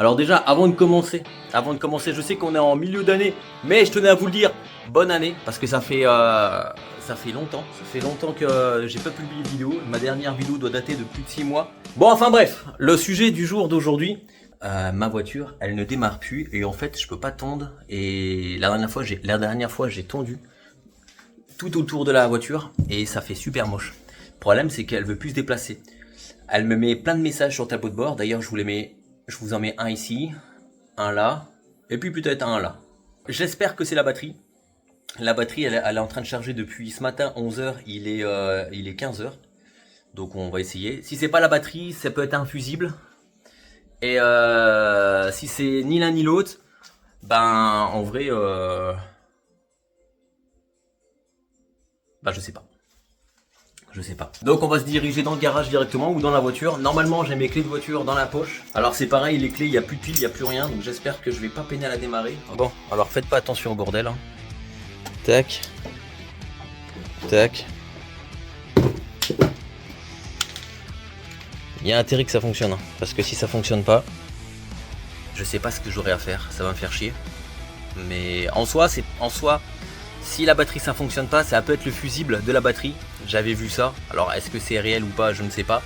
Alors déjà, avant de commencer, je sais qu'on est en milieu d'année, mais je tenais à vous le dire, bonne année, parce que ça fait longtemps que j'ai pas publié de vidéo. Ma dernière vidéo doit dater de plus de 6 mois. Bon, enfin bref, le sujet du jour d'aujourd'hui, ma voiture, elle ne démarre plus, et en fait, je peux pas tondre, et la dernière fois, j'ai tondu tout autour de la voiture, et ça fait super moche. Le problème, c'est qu'elle veut plus se déplacer. Elle me met plein de messages sur le tableau de bord, d'ailleurs, je vous en mets un ici, un là, et puis peut-être un là. J'espère que c'est la batterie. La batterie, elle est en train de charger depuis ce matin, 11h, il est 15h. Donc on va essayer. Si c'est pas la batterie, ça peut être un fusible. Et si c'est ni l'un ni l'autre, ben en vrai, je sais pas. Je sais pas. Donc on va se diriger dans le garage directement ou dans la voiture. Normalement j'ai mes clés de voiture dans la poche. Alors c'est pareil, les clés, il n'y a plus de piles, il n'y a plus rien. Donc j'espère que je vais pas peiner à la démarrer. Bon, alors faites pas attention au bordel. Hein. Tac. Tac. Il y a intérêt que ça fonctionne. Hein, parce que si ça fonctionne pas, je sais pas ce que j'aurai à faire. Ça va me faire chier. Mais en soi, si la batterie ça fonctionne pas, ça peut être le fusible de la batterie. J'avais vu ça. Alors est-ce que c'est réel ou pas, je ne sais pas.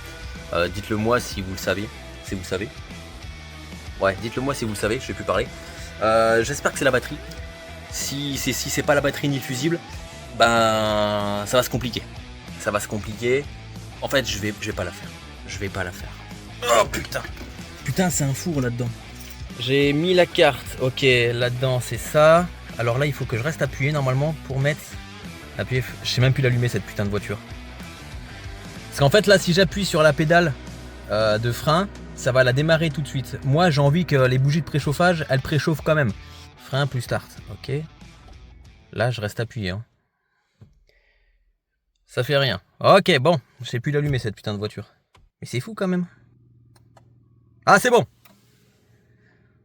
Dites-le moi si vous le savez. Si vous le savez. Ouais, dites-le moi si vous le savez, je vais plus parler. J'espère que c'est la batterie. Si c'est pas la batterie ni le fusible, ben ça va se compliquer. Ça va se compliquer. En fait, je vais pas la faire. Je vais pas la faire. Oh putain. Putain, c'est un four là-dedans. J'ai mis la carte. Ok, là-dedans c'est ça. Alors là, il faut que je reste appuyé normalement pour mettre... Appuyer. Je sais même plus l'allumer cette putain de voiture. Parce qu'en fait là, si j'appuie sur la pédale de frein, ça va la démarrer tout de suite. Moi, j'ai envie que les bougies de préchauffage, elles préchauffent quand même. Frein plus start. Ok. Là, je reste appuyé. Hein. Ça fait rien. Ok, bon. Je sais plus l'allumer cette putain de voiture. Mais c'est fou quand même. Ah, c'est bon.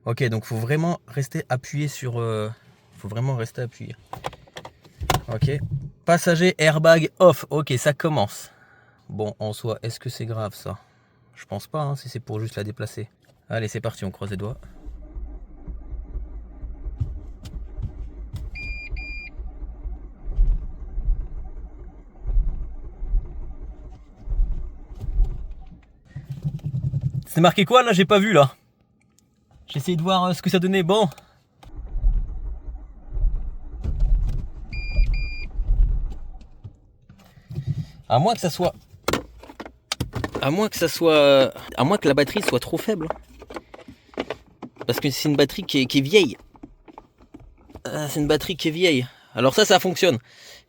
Ok, donc faut vraiment rester appuyé sur... Faut vraiment rester appuyé. Ok. Passager airbag off. Ok, ça commence. Bon, en soi, est-ce que c'est grave ça? Je pense pas, hein, si c'est pour juste la déplacer. Allez, c'est parti, on croise les doigts. C'est marqué quoi là? J'ai pas vu là. J'essaye de voir ce que ça donnait. Bon. À moins que ça soit... À moins que la batterie soit trop faible. Parce que c'est une batterie qui est vieille. C'est une batterie qui est vieille. Alors ça fonctionne.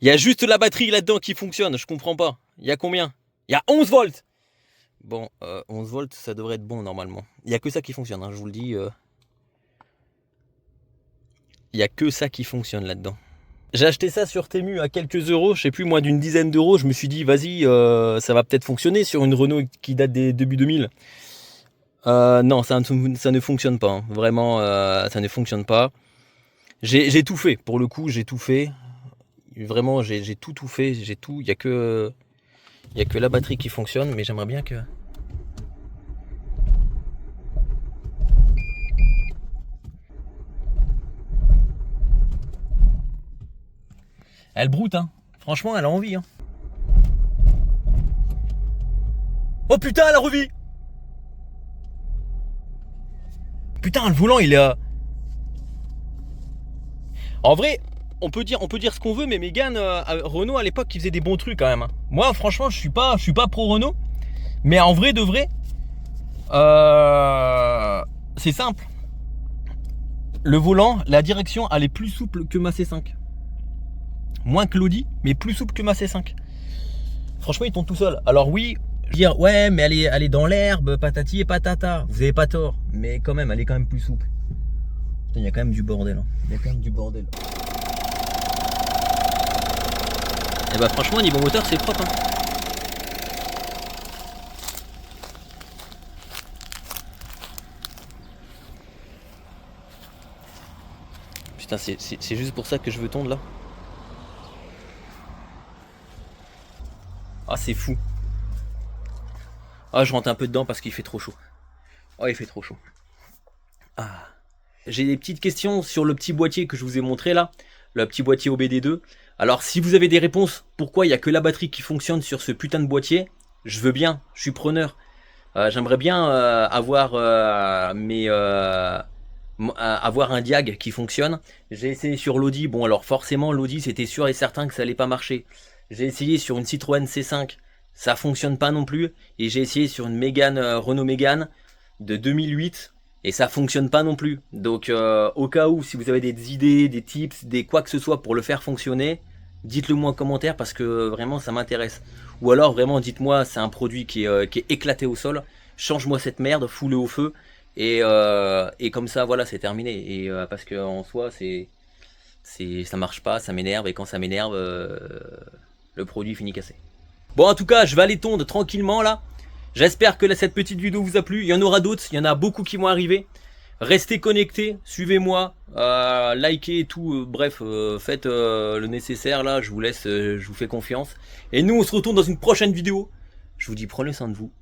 Il y a juste la batterie là-dedans qui fonctionne. Je comprends pas. Il y a combien? Il y a 11 volts. Bon, 11 volts, ça devrait être bon normalement. Il n'y a que ça qui fonctionne, hein, je vous le dis. Il n'y a que ça qui fonctionne là-dedans. J'ai acheté ça sur Temu à quelques euros, je sais plus, moins d'une dizaine d'euros. Je me suis dit, vas-y, ça va peut-être fonctionner sur une Renault qui date des débuts 2000. Non, ça ne fonctionne pas. Hein. Vraiment, ça ne fonctionne pas. J'ai tout fait, pour le coup, j'ai tout fait. Vraiment, j'ai tout fait. J'ai tout. Il n'y a que la batterie qui fonctionne, mais j'aimerais bien que... Elle broute, hein. Franchement, elle a envie, hein. Oh putain, elle a revu. Putain, le volant, il est... En vrai, on peut dire ce qu'on veut, mais Mégane, Renault à l'époque, il faisait des bons trucs quand même. Hein. Moi, franchement, je suis pas pro Renault. Mais en vrai de vrai, c'est simple. Le volant, la direction, elle est plus souple que ma C5. Moins que l'Audi, mais plus souple que ma C5. Franchement, il tombe tout seul. Alors oui, dire ouais, mais elle est dans l'herbe, patati et patata. Vous avez pas tort, mais quand même, elle est quand même plus souple. Putain, il y a quand même du bordel. Hein. Il y a quand même du bordel. Et bah franchement, niveau moteur, c'est propre. Hein. Putain, c'est juste pour ça que je veux tondre là. Ah, c'est fou. Ah, je rentre un peu dedans parce qu'il fait trop chaud. Oh, il fait trop chaud. Ah. J'ai des petites questions sur le petit boîtier que je vous ai montré là, le petit boîtier OBD2. Alors si vous avez des réponses, pourquoi il n'y a que la batterie qui fonctionne sur ce putain de boîtier, je veux bien, je suis preneur. J'aimerais bien avoir avoir un diag qui fonctionne. J'ai essayé sur l'Audi, bon alors forcément l'Audi c'était sûr et certain que ça allait pas marcher. J'ai essayé sur une Citroën C5, ça fonctionne pas non plus. Et j'ai essayé sur une Mégane, Renault Mégane de 2008 et ça fonctionne pas non plus. Donc au cas où, si vous avez des idées, des tips, des quoi que ce soit pour le faire fonctionner, dites-le moi en commentaire parce que vraiment ça m'intéresse. Ou alors vraiment dites-moi c'est un produit qui est éclaté au sol, change-moi cette merde, fous-le au feu et comme ça voilà c'est terminé. Et parce que en soi ça marche pas, ça m'énerve et quand ça m'énerve le produit finit cassé. Bon en tout cas je vais aller tondre tranquillement là. J'espère que cette petite vidéo vous a plu. Il y en aura d'autres, il y en a beaucoup qui vont arriver. Restez connectés, suivez-moi, likez et tout. Bref, faites le nécessaire là. Je vous laisse, je vous fais confiance. Et nous, on se retrouve dans une prochaine vidéo. Je vous dis prenez soin de vous.